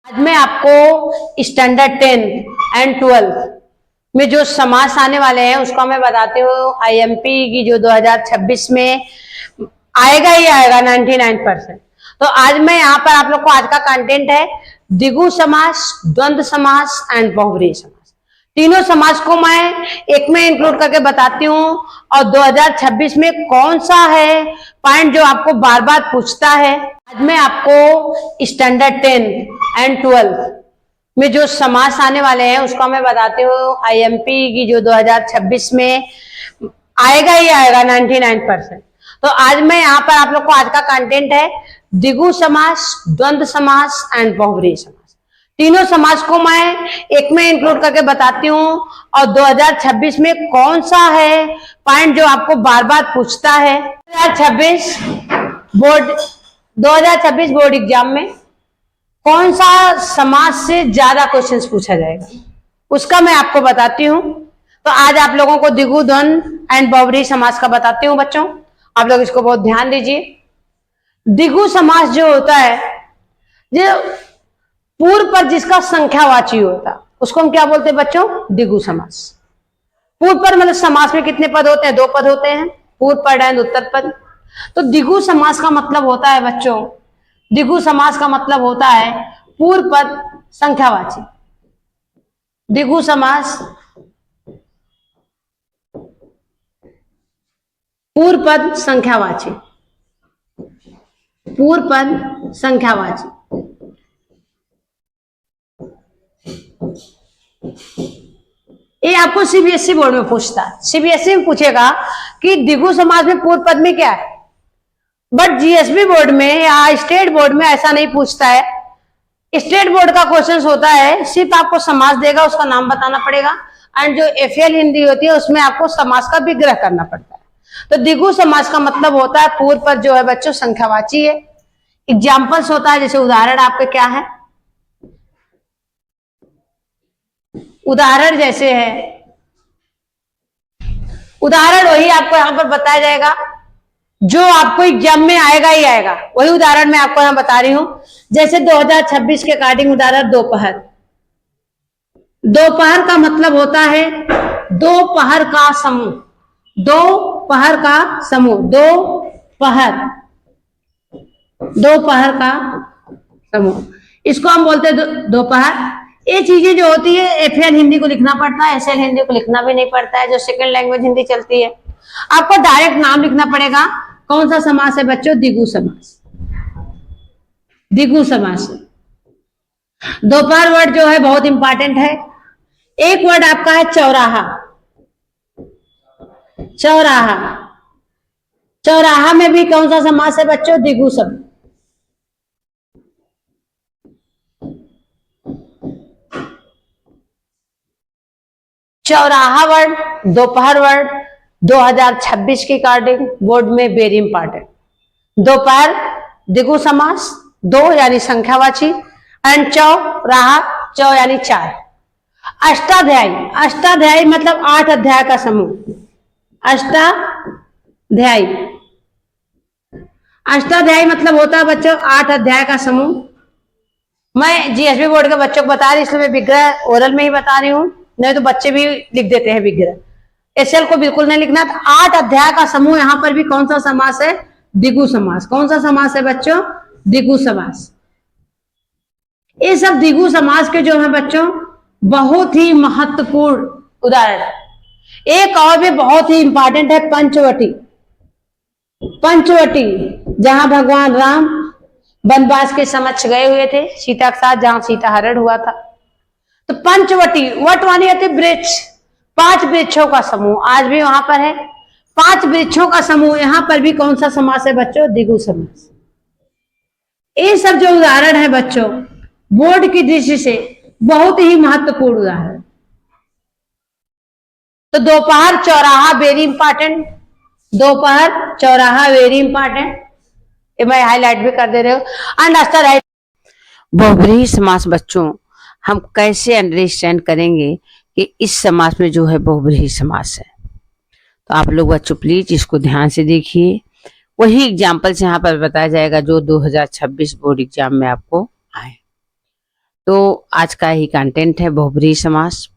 आज मैं आपको स्टैंडर्ड 10 एंड 12 में जो समास आने वाले हैं उसका मैं बताती हूँ। आईएमपी की जो 2026 में आएगा ही आएगा 99%। तो आज मैं यहाँ पर आप लोग को आज का कंटेंट है द्विगु समास, द्वंद्व समास एंड बहुब्रीहि समास। तीनों समास को मैं एक में इंक्लूड करके बताती हूँ और 2026 में कौन सा है पॉइंट जो आपको बार बार पूछता है। आज मैं आपको स्टैंडर्ड 10 एंड 12 में जो समास आने वाले हैं उसका मैं बताती हूँ। आईएमपी की जो 2026 में आएगा ही आएगा 99%। तो आज मैं यहाँ पर आप लोग को आज का कंटेंट है द्विगु समास, द्वंद्व समास एंड बहुब्रीहि समास। तीनों समास को मैं एक में इंक्लूड करके बताती हूँ और 2026 में कौन सा है पॉइंट जो आपको बार बार पूछता है। 2026 बोर्ड एग्जाम में कौन सा समास से ज्यादा क्वेश्चंस पूछा जाएगा उसका मैं आपको बताती हूँ। तो आज आप लोगों को द्विगु, द्वंद्व एंड बहुब्रीहि समास का बताती हूँ। बच्चों आप लोग इसको बहुत ध्यान दीजिए। द्विगु समास जो होता है, जो पूर्व पर जिसका संख्यावाची होता है उसको हम क्या बोलते हैं बच्चों? द्विगु समास। पूर्व पर मतलब समास में कितने पद होते हैं? 2 पद होते हैं, पूर्व पद एंड उत्तर पद। तो द्विगु समास का मतलब होता है बच्चों, द्विगु समास का मतलब होता है पूर्व पद संख्यावाची। द्विगु समास पूर्व पद संख्यावाची, पूर्व पद संख्यावाची। ये आपको सीबीएसई बोर्ड में पूछता है। सीबीएसई में पूछेगा कि द्विगु समास में पूर्व पद में क्या है, बट जीएसबी बोर्ड में या स्टेट बोर्ड में ऐसा नहीं पूछता है। स्टेट बोर्ड का क्वेश्चन होता है सिर्फ आपको समास देगा, उसका नाम बताना पड़ेगा, एंड जो एफएल हिंदी होती है उसमें आपको समास का विग्रह करना पड़ता है। तो द्विगु समास का मतलब होता है पूर्व पद जो है बच्चों संख्यावाची है। एग्जाम्पल्स होता है, जैसे उदाहरण आपके क्या है, उदाहरण जैसे है, उदाहरण वही आपको यहां पर बताया जाएगा जो आपको एग्जाम में आएगा ही आएगा। वही उदाहरण मैं आपको यहां बता रही हूं। जैसे 2026 के अकॉर्डिंग उदाहरण दोपहर। दोपहर का मतलब होता है दोपहर का समूह, दोपहर का समूह, दोपहर का समूह, इसको हम बोलते हैं दोपहर। ये चीजें जो होती है एफएल हिंदी को लिखना पड़ता है, एसएल हिंदी को लिखना भी नहीं पड़ता है, जो सेकंड लैंग्वेज हिंदी चलती है। आपको डायरेक्ट नाम लिखना पड़ेगा। कौन सा समास है बच्चों? द्विगु समास, द्विगु समास। दोपहर वर्ड जो है बहुत इंपॉर्टेंट है। एक वर्ड आपका है चौराहा, चौराहा। चौराहा में भी कौन सा समास है बच्चों? द्विगु समास। चौराहा वर्ड, दोपहर वर्ड 2026 के अकॉर्डिंग बोर्ड में वेरी इंपॉर्टेंट। दोपहर द्विगु समास, 2 यानी संख्यावाची, एंड चौराहा, चौ यानी 4। अष्टाध्यायी, अष्टाध्यायी मतलब 8 अध्याय का समूह, अष्टाध्यायी। अष्टाध्यायी मतलब होता है बच्चों 8 अध्याय का समूह। मैं जीएसबी बोर्ड के बच्चों को बता रही, इसलिए मैं विग्रह ओरल में ही बता रही हूँ, नहीं तो बच्चे भी लिख देते हैं विग्रह। एसएल को बिल्कुल नहीं लिखना। तो 8 अध्याय का समूह, यहां पर भी कौन सा समास है? द्विगु समास। कौन सा समास है बच्चों? द्विगु समास। ये सब द्विगु समास के जो है बच्चों बहुत ही महत्वपूर्ण उदाहरण। एक और भी बहुत ही इंपॉर्टेंट है पंचवटी। पंचवटी जहां भगवान राम वनवास के समक्ष गए हुए थे सीता के साथ, जहां सीता हरण हुआ था। तो पंचवटी, वट मानी होती वृक्ष, 5 वृक्षों का समूह आज भी वहां पर है। 5 वृक्षों का समूह, यहां पर भी कौन सा समास है बच्चों? द्विगु समास। ये सब जो उदाहरण है बच्चों बोर्ड की दृष्टि से बहुत ही महत्वपूर्ण उदाहरण। तो दोपहर चौराहा वेरी इंपॉर्टेंट, दोपहर चौराहा वेरी इंपॉर्टेंट, ये मैं हाईलाइट भी कर दे रही हूँ। अंडरस्टैंड। बहुब्रीहि समास बच्चों हम कैसे अंडरस्टैंड करेंगे कि इस समास में जो है बहुब्रीहि समास है। तो आप लोग बच्चों प्लीज इसको ध्यान से देखिए। वही एग्जाम्पल्स यहाँ पर बताया जाएगा जो 2026 बोर्ड एग्जाम में आपको आए। तो आज का ही कंटेंट है बहुब्रीहि समास।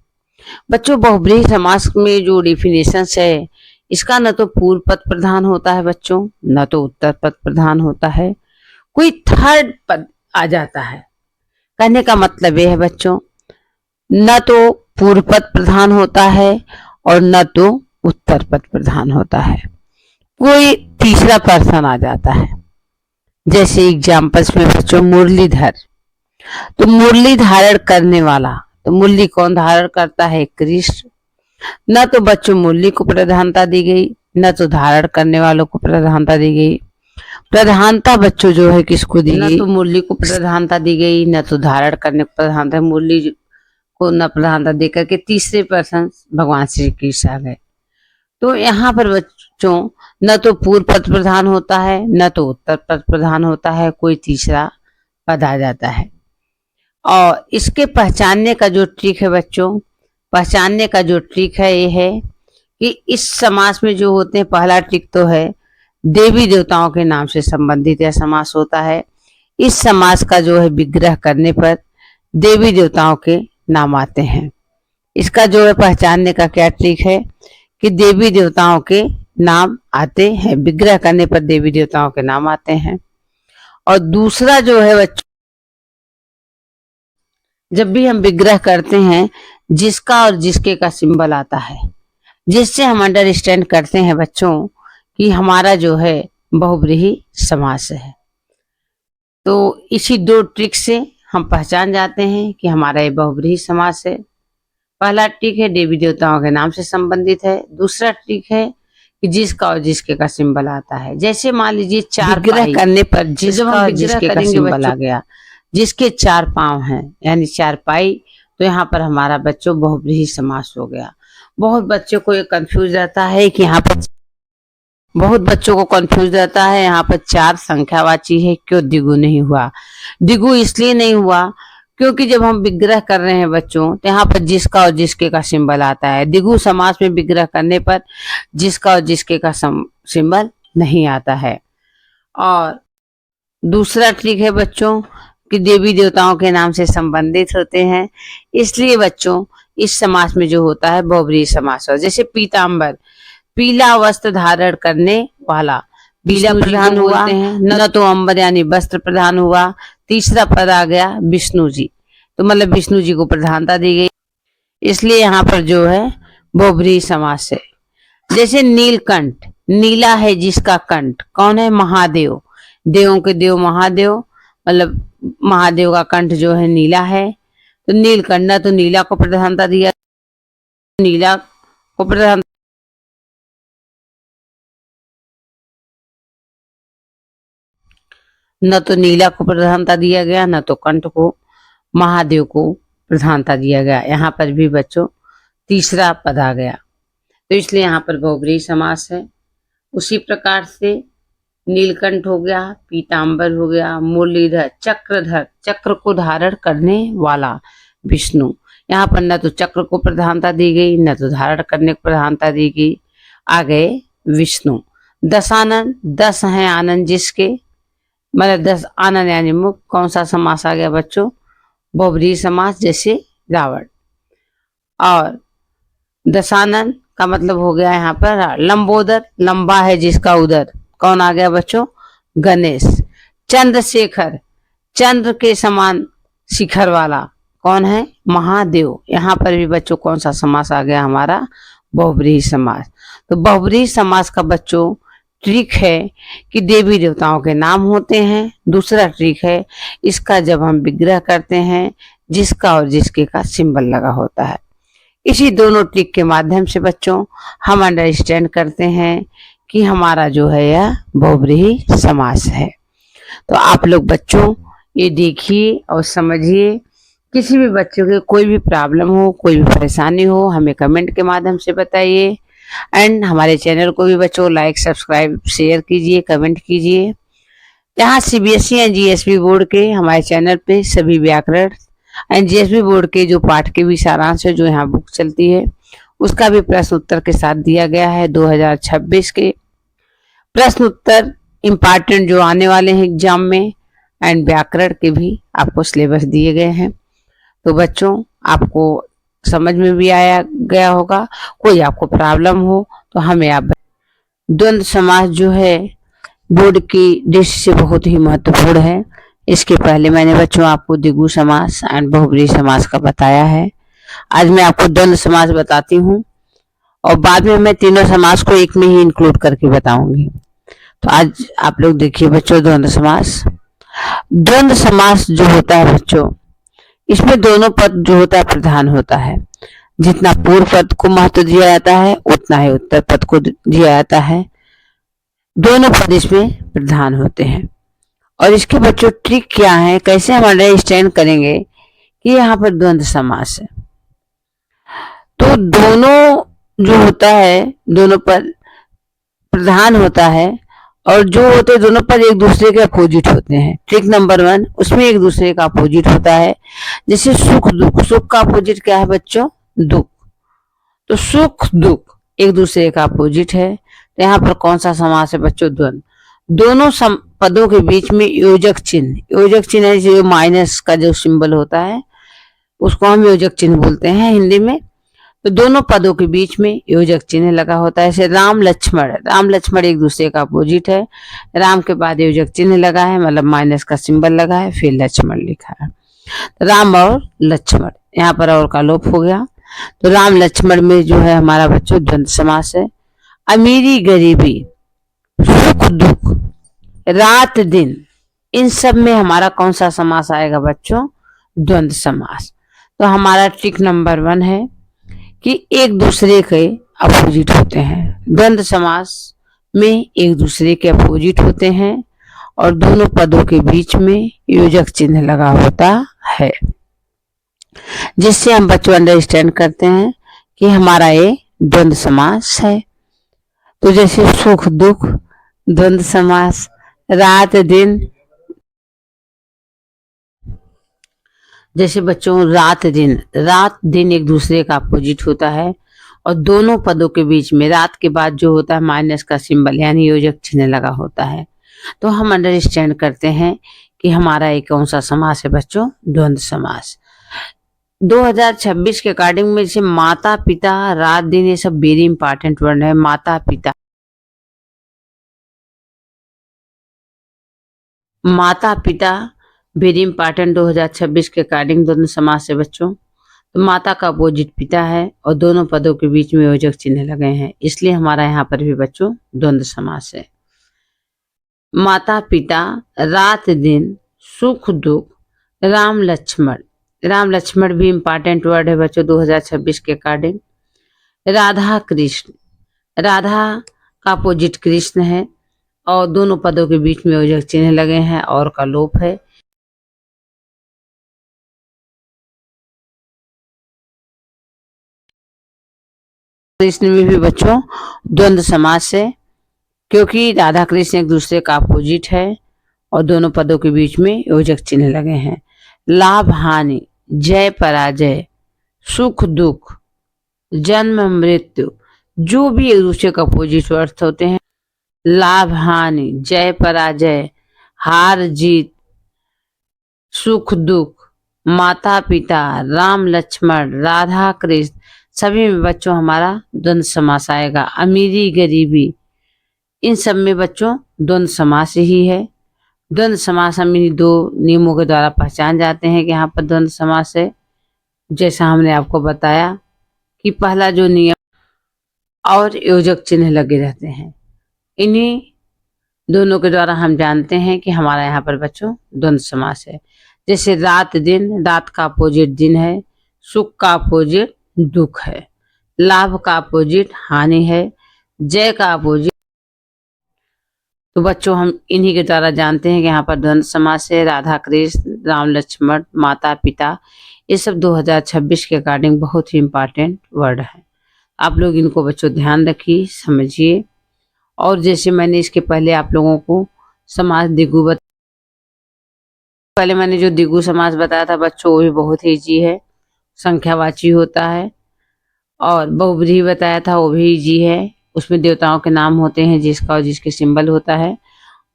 बच्चों, बहुब्रीहि समास में जो डिफिनेशन है, इसका न तो पूर्व पद प्रधान होता है बच्चों, न तो उत्तर पद प्रधान होता है, कोई थर्ड पद आ जाता है। कहने का मतलब यह है बच्चों, न तो पूर्व पद प्रधान होता है और न तो उत्तर पद प्रधान होता है, कोई तीसरा पर्सन आ जाता है। जैसे एग्जाम्पल्स में बच्चों, मुरलीधर, तो मुरली धारण करने वाला, तो मुरली कौन धारण करता है? कृष्ण। न तो बच्चों मुरली को प्रधानता दी गई, न तो धारण करने वालों को प्रधानता दी गई। प्रधानता बच्चों जो है किसको दी गई? न तो मुरली को प्रधानता दी गई, न तो धारण करने को प्रधानता। मुरली को न प्रधानता देकर के तीसरे पर्सन भगवान श्री कृष्ण आ गए। तो यहाँ पर बच्चों न तो पूर्व पद प्रधान होता है, न तो उत्तर पद प्रधान होता है, कोई तीसरा पद आ जाता है। और इसके पहचानने का जो ट्रिक है बच्चों, पहचानने का जो ट्रिक है ये है कि इस समास में जो होते हैं, पहला ट्रिक तो है देवी देवताओं के नाम से संबंधित यह समास होता है। इस समास का जो है विग्रह करने पर देवी देवताओं के नाम आते हैं। इसका जो है पहचानने का क्या ट्रिक है कि देवी देवताओं के नाम आते हैं, विग्रह करने पर देवी देवताओं के नाम आते हैं। और दूसरा जो है बच्चों, जब भी हम विग्रह करते हैं, जिसका और जिसके का सिंबल आता है, जिससे हम अंडरस्टैंड करते हैं बच्चों कि हमारा जो है बहुब्रीहि समास है। तो इसी दो ट्रिक से हम पहचान जाते हैं कि हमारा ये बहुब्रीहि समास है। पहला ट्रिक है देवी देवताओं के नाम से संबंधित है। दूसरा ट्रिक है कि जिसका और जिसके का सिंबल आता है। जैसे मान लीजिए चार विग्रह करने पर जिसका और जिसके का सिंबल आ गया, जिसके चार पांव हैं यानी चारपाई, तो यहाँ पर हमारा बच्चों बहुब्रीहि समास हो गया। बहुत बच्चों को ये कंफ्यूज रहता है कि यहाँ पर यहाँ पर चार संख्यावाची है, क्यों द्विगु नहीं हुआ? द्विगु इसलिए नहीं हुआ क्योंकि जब हम विग्रह कर रहे हैं बच्चों, तो यहाँ पर जिसका और जिसके का सिंबल आता है। द्विगु समास में विग्रह करने पर जिसका और जिसके का सिंबल नहीं आता है। और दूसरा ट्रिक है बच्चों कि देवी देवताओं के नाम से संबंधित होते हैं, इसलिए बच्चों इस समास में जो होता है बहुब्रीहि समास हो। जैसे पीताम्बर, पीला वस्त्र धारण करने वाला, पीला प्रधान हुआ, न तो अंबर यानी वस्त्र प्रधान हुआ। तीसरा पद आ गया विष्णु जी, तो मतलब विष्णु जी को प्रधानता दी गई, इसलिए यहाँ पर जो है बहुब्रीहि समास है। जैसे नीलकंठ, नीला है जिसका कंठ, कौन है? महादेव, देवों के देव महादेव, मतलब महादेव का कंठ जो है नीला है, तो नीलकंठ, तो नीला को प्रधानता दिया, नीला को प्रधान न तो नीला को प्रधानता दिया गया, न तो कंठ को, महादेव को प्रधानता दिया गया। यहाँ पर भी बच्चों तीसरा पद आ गया, तो इसलिए यहाँ पर बहुब्रीहि समास है। उसी प्रकार से नीलकंठ हो गया, पीताम्बर हो गया, मुरलीधर, चक्रधर, चक्र को धारण करने वाला विष्णु, यहाँ पर न तो चक्र को प्रधानता दी गई, न तो धारण करने को प्रधानता दी गई, आ गए विष्णु। दशानन, 10 हैं आनंद जिसके, मतलब 10 आनंद यानी मुख, कौन सा समास आ गया बच्चों? बहुब्रीहि समास, जैसे रावण। और दशानन का मतलब हो गया यहाँ पर लंबोदर, लंबा है जिसका उदर, कौन आ गया बच्चों? गणेश। चंद्रशेखर, चंद्र के समान शिखर वाला, कौन है? महादेव। यहाँ पर भी बच्चों कौन सा समास आ गया? हमारा बहुब्रीहि समास। तो बहुब्रीहि समास का बच्चों ट्रिक है कि देवी देवताओं के नाम होते हैं। दूसरा ट्रिक है इसका जब हम विग्रह करते हैं, जिसका और जिसके का सिंबल लगा होता है। इसी दोनों ट्रिक के माध्यम से बच्चों हम अंडरस्टैंड करते हैं कि हमारा जो है यह बहुब्रीहि समास है। तो आप लोग बच्चों ये देखिए और समझिए। किसी भी बच्चों के कोई भी प्रॉब्लम हो, कोई भी परेशानी हो, हमें कमेंट के माध्यम से बताइए। एंड हमारे चैनल को भी बच्चों लाइक, सब्सक्राइब, शेयर कीजिए, कमेंट कीजिए। यहाँ सीबीएसई एंड जीएसबी बोर्ड के हमारे चैनल पे सभी व्याकरण एंड जीएसबी बोर्ड के जो पाठ के भी सारांश है, जो यहाँ बुक चलती है, उसका भी प्रश्न उत्तर के साथ दिया गया है। 2026 के प्रश्न उत्तर इम्पॉर्टेंट जो आने वाले हैं एग्जाम में, एंड व्याकरण के भी आपको सिलेबस दिए गए हैं। तो बच्चों आपको समझ में भी आया गया होगा। कोई आपको प्रॉब्लम हो तो हमें आप। द्वंद्व समास जो है बोर्ड की दृष्टि से बहुत ही महत्वपूर्ण है। इसके पहले मैंने बच्चों आपको द्विगु समास एंड बहुब्रीहि समास का बताया है। आज मैं आपको द्वंद्व समास बताती हूँ और बाद में मैं तीनों समास को एक में ही इंक्लूड करके बताऊंगी। तो आज आप लोग देखिए बच्चों, द्वंद्व समास। द्वंद्व समास जो होता है बच्चों, इसमें दोनों पद जो होता है प्रधान होता है। जितना पूर्व पद को महत्व दिया जाता है उतना ही उत्तर पद को दिया जाता है। दोनों पद इसमें प्रधान होते हैं। और इसके बच्चों ट्रिक क्या है, कैसे हम अंडरस्टैंड करेंगे कि यहाँ पर द्वंद्व समास है। तो दोनों जो होता है, दोनों पद प्रधान होता है और जो होते हैं दोनों पद एक दूसरे के अपोजिट होते हैं। ट्रिक नंबर 1, उसमें एक दूसरे का अपोजिट होता है। जैसे सुख दुख, सुख का अपोजिट क्या है बच्चों? दुख। तो सुख दुख एक दूसरे का अपोजिट है। तो यहाँ पर कौन सा समास है बच्चों? द्वंद्व। दोनों पदों के बीच में योजक चिन्ह, योजक चिन्ह है जो माइनस का जो सिंबल होता है उसको हम योजक चिन्ह बोलते हैं हिंदी में। तो दोनों पदों के बीच में योजक चिन्ह लगा होता है। जैसे राम लक्ष्मण, राम लक्ष्मण एक दूसरे का अपोजिट है। राम के बाद योजक चिन्ह लगा है, मतलब माइनस का सिंबल लगा है, फिर लक्ष्मण लिखा है। राम और लक्ष्मण, यहाँ पर और का लोप हो गया। तो राम लक्ष्मण में जो है हमारा बच्चों द्वंद्व समास है। अमीरी गरीबी, सुख दुख, रात दिन, इन सब में हमारा कौन सा समास आएगा बच्चों? द्वंद्व समास। तो हमारा ट्रिक नंबर 1 है कि एक दूसरे के अपोजिट होते हैं। द्वंद्व समास में एक दूसरे के अपोजिट होते हैं और दोनों पदों के बीच में योजक चिन्ह लगा होता है, जिससे हम बच्चों अंडरस्टैंड करते हैं कि हमारा ये द्वंद्व समास है। तो जैसे सुख दुख द्वंद्व समास, रात दिन, जैसे बच्चों रात दिन, रात दिन एक दूसरे का अपोजिट होता है और दोनों पदों के बीच में रात के बाद जो होता है माइनस का सिंबल यानी योजक चिन्ह लगा होता है। तो हम अंडरस्टैंड करते हैं कि हमारा एक कौन सा समास है बच्चों? द्वंद्व समास। 2026 के अकॉर्डिंग में जैसे माता पिता, रात दिन, ये सब वेरी इंपॉर्टेंट वर्ड है। माता पिता, माता पिता वेरी इंपॉर्टेंट 2026 के अकॉर्डिंग द्वंद्व समास है बच्चों। तो माता का अपोजिट पिता है और दोनों पदों के बीच में योजक चिन्ह लगे हैं, इसलिए हमारा यहाँ पर भी बच्चों द्वंद्व समास है। माता पिता, रात दिन, सुख दुख, राम लक्ष्मण, राम लक्ष्मण भी इंपॉर्टेंट वर्ड है बच्चों 2026 के अकॉर्डिंग। राधा कृष्ण, राधा का अपोजिट कृष्ण है और दोनों पदों के बीच में योजक चिन्ह लगे हैं और का लोप है। कृष्ण में भी बच्चों द्वंद्व समास है, क्योंकि राधा कृष्ण एक दूसरे का अपोजिट है और दोनों पदों के बीच में योजक चिन्ह लगे हैं। लाभ हानि, जय पराजय, सुख दुख, जन्म मृत्यु, जो भी एक दूसरे का अपोजिट अर्थ होते हैं। लाभ हानि, जय पराजय, हार जीत, सुख दुख, माता पिता, राम लक्ष्मण, राधा कृष्ण, सभी में बच्चों हमारा द्वंद्व समास आएगा। अमीरी गरीबी, इन सब में बच्चों द्वंद्व समास ही है। द्वंद्व समास हम इन 2 नियमों के द्वारा पहचान जाते हैं कि यहाँ पर द्वंद्व समास है। जैसा हमने आपको बताया कि पहला जो नियम और योजक चिन्ह लगे रहते हैं, इन्हीं दोनों के द्वारा हम जानते हैं कि हमारा यहाँ पर बच्चों द्वंद्व समास है। जैसे रात दिन, रात का अपोजिट दिन है, सुख का अपोजिट दुख है, लाभ का अपोजिट हानि है, जय का अपोजिट। तो बच्चों हम इन्हीं के द्वारा जानते हैं कि यहाँ पर द्वंद्व समास है। राधा कृष्ण, राम लक्ष्मण, माता पिता, ये सब 2026 के अकॉर्डिंग बहुत ही इंपॉर्टेंट वर्ड है। आप लोग इनको बच्चों ध्यान रखिए, समझिए। और जैसे मैंने इसके पहले आप लोगों को समास द्विगु पहले मैंने जो द्विगु समास बताया था बच्चों, वो भी बहुत ही इजी है, संख्यावाची होता है। और बहुब्रीहि बताया था, वो भी इजी है, उसमें देवताओं के नाम होते हैं जिसका और जिसके सिंबल होता है।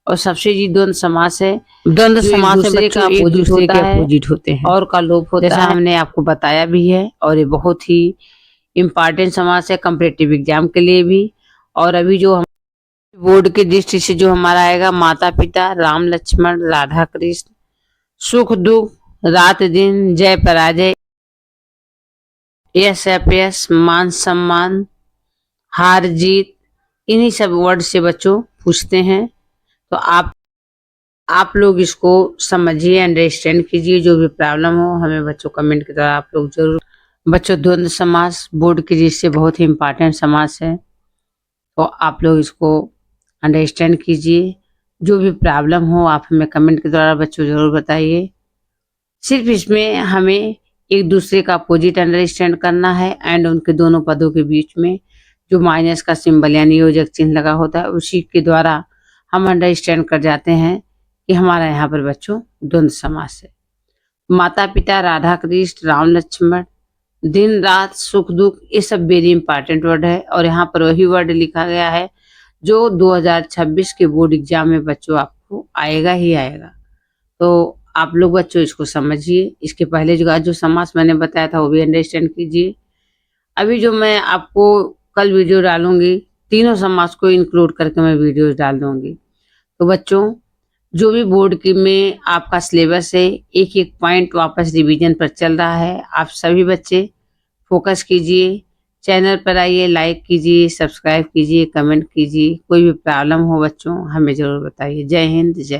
और सबसे जी द्वंद्व समास है। द्वंद्व समास में बच्चों एक दूसरे के अपोजिट होते हैं और का लोप होता है, जैसा हमने आपको बताया भी है। और ये बहुत ही इम्पॉर्टेंट समास है कॉम्पिटिटिव एग्जाम के लिए भी। और अभी जो हम बोर्ड के दृष्टि से जो हमारा आएगा, माता पिता, राम लक्ष्मण, राधा कृष्ण, सुख दुख, रात दिन, जय पराजय, यश अपयश, मान सम्मान, हार जीत, इन्हीं सब वर्ड से बच्चों पूछते हैं। तो आप लोग इसको समझिए, अंडरस्टैंड कीजिए। जो भी प्रॉब्लम हो हमें बच्चों कमेंट के द्वारा आप लोग जरूर। बच्चों द्वंद्व समास बोर्ड के जिससे बहुत ही इम्पोर्टेंट समास है, तो आप लोग इसको अंडरस्टैंड कीजिए। जो भी प्रॉब्लम हो आप हमें कमेंट के द्वारा बच्चों जरूर बताइए। सिर्फ इसमें हमें एक दूसरे का अपोजिट अंडरस्टैंड करना है एंड उनके दोनों पदों के बीच में जो माइनस का सिंबल यानी योजक चिन्ह लगा होता है, उसी के द्वारा हम अंडरस्टैंड कर जाते हैं कि हमारा यहाँ पर बच्चों द्वंद्व समास है। माता पिता, राधा कृष्ण, राम लक्ष्मण, दिन रात, सुख दुख, ये सब वेरी इंपॉर्टेंट वर्ड है। और यहाँ पर वही वर्ड लिखा गया है जो 2026 के बोर्ड एग्जाम में बच्चों आपको आएगा ही आएगा। तो आप लोग बच्चों इसको समझिए। इसके पहले जो समास मैंने बताया था वो भी अंडरस्टैंड कीजिए। अभी जो मैं आपको कल वीडियो डालूंगी, तीनों समास को इंक्लूड करके मैं वीडियोस डाल दूंगी। तो बच्चों जो भी बोर्ड की में आपका सिलेबस है, एक एक पॉइंट वापस रिवीजन पर चल रहा है। आप सभी बच्चे फोकस कीजिए, चैनल पर आइए, लाइक कीजिए, सब्सक्राइब कीजिए, कमेंट कीजिए। कोई भी प्रॉब्लम हो बच्चों हमें जरूर बताइए। जय हिंद, जय